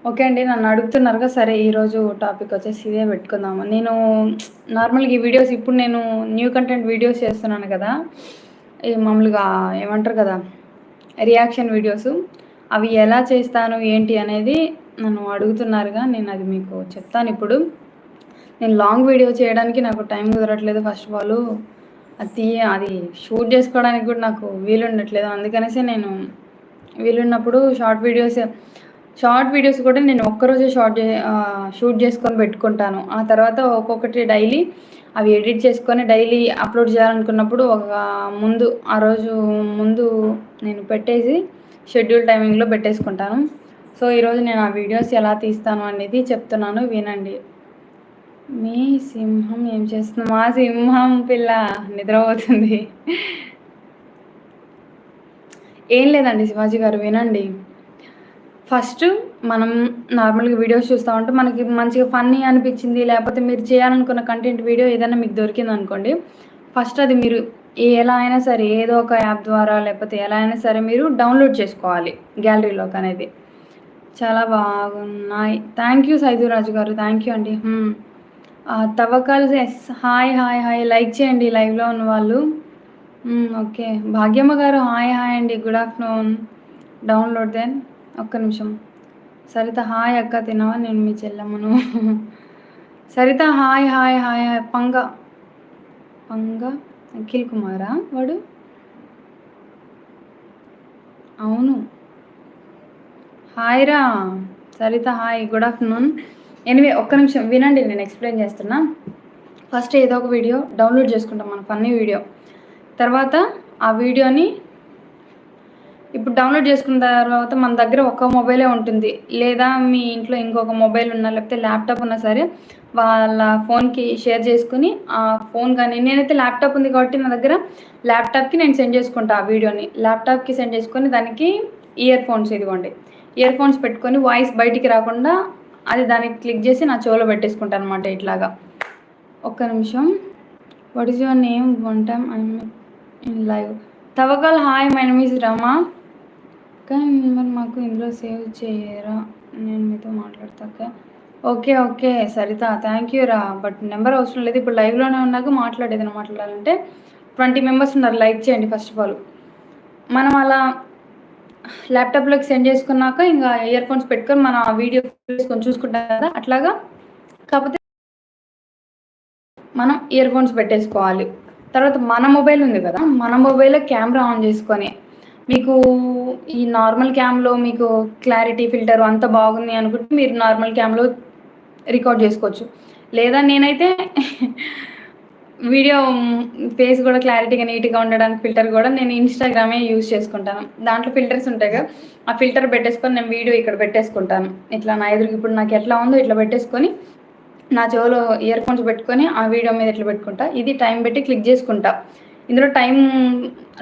Okay అండి. నన్ను అడుగుతున్నారుగా, సరే ఈరోజు టాపిక్ వచ్చేసి ఇదే పెట్టుకుందాము. నేను నార్మల్‌గా ఈ వీడియోస్ ఇప్పుడు నేను న్యూ కంటెంట్ వీడియోస్ చేస్తున్నాను కదా! ఈ మామూలుగా ఏమంటారు కదా! Reaction videos. అవి ఎలా చేస్తాను, ఏంటి అనేది నన్ను అడుగుతున్నారుగా, నేను అది మీకు చెప్తానిప్పుడు. నేను లాంగ్ వీడియో చేయడానికి నాకు టైం కుదరట్లేదు ఫస్ట్ ఆఫ్ ఆలు. అది షూట్ చేసుకోవడానికి కూడా నాకు వీలుండట్లేదు. అందుకనేసి నేను వీలున్నప్పుడు షార్ట్ వీడియోస్ కూడా నేను ఒక్కరోజే షూట్ చేసుకొని పెట్టుకుంటాను. ఆ తర్వాత ఒక్కొక్కటి డైలీ అవి ఎడిట్ చేసుకొని డైలీ అప్లోడ్ చేయాలనుకున్నప్పుడు ఆ రోజు ముందు నేను పెట్టేసి షెడ్యూల్ టైమింగ్‌లో పెట్టేసుకుంటాను. సో, ఈరోజు నేను ఆ వీడియోస్ ఎలా తీస్తాను అనేది చెప్తున్నాను, వినండి. మీ సింహం ఏం చేస్తుంది? మా సింహం పిల్ల నిద్రపోతుంది. ఏం లేదండి శివాజీ గారు, వినండి. ఫస్ట్ మనం నార్మల్‌గా వీడియోస్ చూస్తా ఉంటే మనకి మంచిగా ఫన్నీ అనిపించింది, లేకపోతే మీరు చేయాలనుకున్న కంటెంట్ వీడియో ఏదైనా మీకు దొరికిందనుకోండి, ఫస్ట్ అది మీరు ఎలా అయినా సరే ఏదో ఒక యాప్ ద్వారా లేకపోతే ఎలా అయినా సరే మీరు డౌన్లోడ్ చేసుకోవాలి గ్యాలరీలోకనేది. చాలా బాగున్నాయి. థ్యాంక్ యూ సైదురాజు గారు. థ్యాంక్ యూ అండి. తవ్వకాలు yes. Hi, hi, hi. Like చేయండి లైవ్‌లో ఉన్నవాళ్ళు. Okay. Bhagyamma garu hi, hi అండి. Good afternoon. Download then. ఒక్క నిమిషం. సరిత హాయ్ అక్క, తినవా? నేను మీ చెల్లెమ్మను. Saritha hi, hi, hi, hi. పంగ అఖిల్ కుమారా వాడు? అవును. హాయ్ రా Saritha, hi, good afternoon. Anyway ఒక్క నిమిషం వినండి, నేను ఎక్స్‌ప్లెయిన్ చేస్తున్నా. ఫస్ట్ ఏదో ఒక వీడియో డౌన్లోడ్ చేసుకుంటాం, మన ఫన్నీ వీడియో. తర్వాత ఆ వీడియోని ఇప్పుడు డౌన్లోడ్ చేసుకున్న తర్వాత మన దగ్గర ఒక మొబైలే ఉంటుంది, లేదా మీ ఇంట్లో ఇంకొక మొబైల్ ఉన్నా లేకపోతే ల్యాప్టాప్ ఉన్నా సరే వాళ్ళ ఫోన్కి షేర్ చేసుకుని ఆ ఫోన్ కానీ, నేనైతే ల్యాప్టాప్ ఉంది కాబట్టి నా దగ్గర ల్యాప్టాప్కి నేను సెండ్ చేసుకుంటా ఆ వీడియోని. ల్యాప్టాప్కి సెండ్ చేసుకొని దానికి ఇయర్ ఫోన్స్, ఇదిగోండి ఇయర్ ఫోన్స్ పెట్టుకొని వాయిస్ బయటికి రాకుండా అది దానికి క్లిక్ చేసి నా చెవిలో పెట్టేసుకుంటాను అనమాట ఇట్లాగా. ఒక్క నిమిషం. What is your name? One time I'm in live. Tawakkal hi, my name is Rama. కానీ మరి మాకు ఇందులో సేవ్ చేయరా? నేను మీతో మాట్లాడతాక. Okay, okay Saritha, thank you రా. బట్ నెంబర్ అవసరం లేదు, ఇప్పుడు లైవ్లోనే ఉన్నాక ఏదైనా మాట్లాడాలంటే 20 మెంబర్స్ ఉన్నారు. లైక్ చేయండి ఫస్ట్ ఆఫ్ ఆల్. మనం అలా ల్యాప్టాప్లోకి సెండ్ చేసుకున్నాక ఇంకా ఇయర్ ఫోన్స్ పెట్టుకొని మనం ఆ వీడియో తీసుకొని చూసుకుంటాం కదా, అట్లాగా. కాకపోతే మనం ఇయర్ ఫోన్స్ పెట్టేసుకోవాలి. తర్వాత మన మొబైల్ ఉంది కదా, మన మొబైల్లో కెమెరా ఆన్ చేసుకొని మీకు ఈ నార్మల్ క్యామ్లో మీకు క్లారిటీ ఫిల్టర్ అంత బాగుంది అనుకుంటే మీరు నార్మల్ క్యామ్లో రికార్డ్ చేసుకోవచ్చు. లేదా నేనైతే వీడియో ఫేస్ కూడా క్లారిటీగా నీట్గా ఉండడానికి ఫిల్టర్ కూడా నేను ఇన్స్టాగ్రామే యూజ్ చేసుకుంటాను. దాంట్లో ఫిల్టర్స్ ఉంటాయి కదా, ఆ ఫిల్టర్ పెట్టేసుకొని నేను వీడియో ఇక్కడ పెట్టేసుకుంటాను. ఇట్లా నా ఎదురుగా ఇప్పుడు నాకు ఎట్లా ఉందో ఇట్లా పెట్టేసుకొని నా చెవిలో ఇయర్ ఫోన్స్ పెట్టుకొని ఆ వీడియో మీద ఇట్లా పెట్టుకుంటా. ఇది టైం పెట్టి క్లిక్ చేసుకుంటా. ఇందులో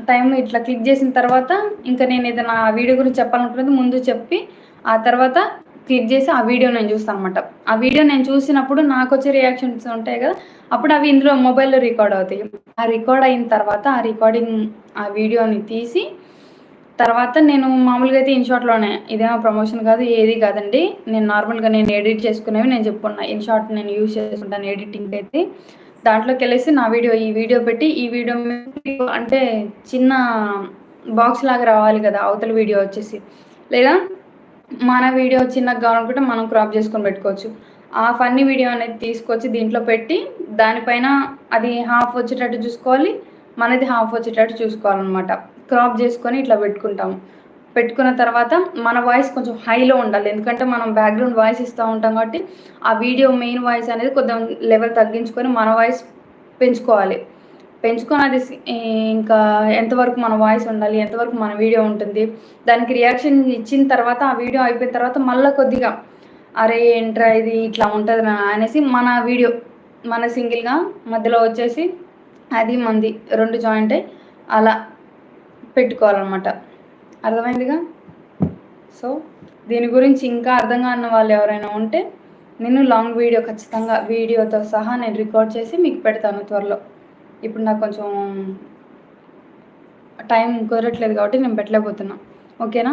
టైం ఇట్లా క్లిక్ చేసిన తర్వాత ఇంకా నేను ఏదైనా వీడియో గురించి చెప్పాలనుకున్నది ముందు చెప్పి ఆ తర్వాత క్లిక్ చేసి ఆ వీడియో నేను చూస్తాను అనమాట. ఆ వీడియో నేను చూసినప్పుడు నాకు వచ్చే రియాక్షన్స్ ఉంటాయి కదా, అప్పుడు అవి ఇందులో మొబైల్లో రికార్డ్ అవుతాయి. ఆ రికార్డ్ అయిన తర్వాత ఆ వీడియోని తీసి తర్వాత నేను మామూలుగా అయితే ఇన్‌షాట్‌లోనే, ఇదేమో ప్రమోషన్ కాదు, ఏది కాదండి. నేను నార్మల్‌గా నేను ఎడిట్ చేసుకునేవి నేను చెప్పుకున్నా. ఇన్‌షాట్ నేను యూజ్ చేసుకుంటాను ఎడిటింగ్‌కి అయితే. దాంట్లోకెళ్ళేసి నా ఈ వీడియో పెట్టి ఈ వీడియో అంటే చిన్న బాక్స్ లాగా రావాలి కదా అవతల వీడియో వచ్చేసి, లేదా మన వీడియో చిన్నగా కావాలనుకుంటే మనం క్రాప్ చేసుకొని పెట్టుకోవచ్చు. ఆ ఫన్నీ వీడియో అనేది తీసుకొచ్చి దీంట్లో పెట్టి దానిపైన అది హాఫ్ వచ్చేటట్టు చూసుకోవాలి, మనది హాఫ్ వచ్చేటట్టు చూసుకోవాలన్నమాట. క్రాప్ చేసుకొని ఇట్లా పెట్టుకున్న తర్వాత మన వాయిస్ కొంచెం హైలో ఉండాలి, ఎందుకంటే మనం బ్యాక్గ్రౌండ్ వాయిస్ ఇస్తూ ఉంటాం కాబట్టి ఆ వీడియో మెయిన్ వాయిస్ అనేది కొంచెం లెవెల్ తగ్గించుకొని మన వాయిస్ పెంచుకోవాలి. పెంచుకొని అది ఇంకా ఎంతవరకు మన వాయిస్ ఉండాలి, ఎంతవరకు మన వీడియో ఉంటుంది, దానికి రియాక్షన్ ఇచ్చిన తర్వాత ఆ వీడియో అయిపోయిన తర్వాత మళ్ళీ కొద్దిగా అరే ఏంట్రా ఇది ఇట్లా ఉంటుంది అనేసి మన సింగిల్గా మధ్యలో వచ్చేసి అది మంది 2 జాయింట్ అయ్యి అలా పెట్టుకోవాలన్నమాట. అర్థమైందిగా. సో దీని గురించి ఇంకా అర్థం కాని వాళ్ళు ఎవరైనా ఉంటే నేను లాంగ్ వీడియో ఖచ్చితంగా వీడియోతో సహా నేను రికార్డ్ చేసి మీకు పెడతాను త్వరలో. ఇప్పుడు నాకు కొంచెం టైం కుదరట్లేదు కాబట్టి నేను పెట్టలేకపోతున్నా. ఓకేనా?